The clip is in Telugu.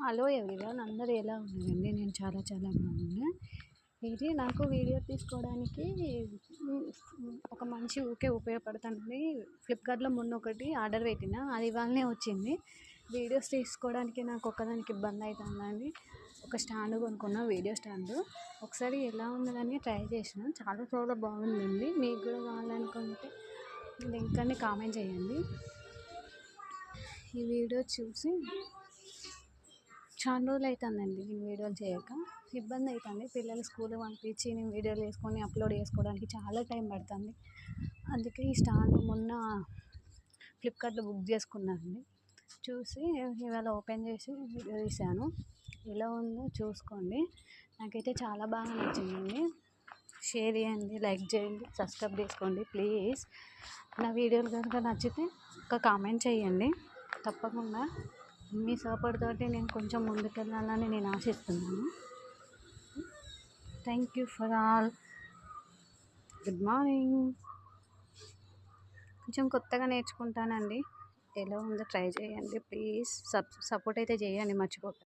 హలో ఎవ్రీవన్, అందరూ ఎలా ఉన్నారండి? నేను చాలా చాలా బాగున్నా. ఇది నాకు వీడియో తీసుకోవడానికి ఒక మంచి ఉపయోగపడుతుంది. ఫ్లిప్కార్ట్లో మొన్న ఒకటి ఆర్డర్ పెట్టిన, అది ఇవాళనే వచ్చింది. వీడియోస్ తీసుకోవడానికి నాకు ఒక్కదానికి ఇబ్బంది అవుతుందండి. ఒక స్టాండ్ కొనుక్కున్న, వీడియో స్టాండ్. ఒకసారి ఎలా ఉన్నదని ట్రై చేసిన, చాలా చాలా బాగుందండి. మీకు కూడా కావాలనుకుంటే లింక్ అని కామెంట్ చేయండి. ఈ వీడియో చూసి చాలా రోజులు అవుతుందండి నేను వీడియోలు చేయక. ఇబ్బంది అవుతుంది, పిల్లలు స్కూల్కి పంపించి నేను వీడియోలు వేసుకొని అప్లోడ్ చేసుకోవడానికి చాలా టైం పడుతుంది. అందుకే ఈ స్టాండ్ మొన్న ఫ్లిప్కార్ట్లో బుక్ చేసుకున్నానండి. చూసి ఇవాళ ఓపెన్ చేసి వీడియో తీశాను. ఎలా ఉందో చూసుకోండి. నాకైతే చాలా బాగా నచ్చిందండి. షేర్ చేయండి, లైక్ చేయండి, సబ్స్క్రైబ్ చేసుకోండి ప్లీజ్. నా వీడియోలు కనుక నచ్చితే ఒక కామెంట్ చేయండి. తప్పకుండా మీ సపోర్ట్ తోటి నేను కొంచెం ముందుకెళ్ళాలని నేను ఆశిస్తున్నాను. Thank you for all. Good morning. కొంచెం కొత్తగా నేర్చుకుంటానండి. ఎలా ఉందో ట్రై చేయండి ప్లీజ్. సపోర్ట్ అయితే చేయండి, మర్చిపోకండి.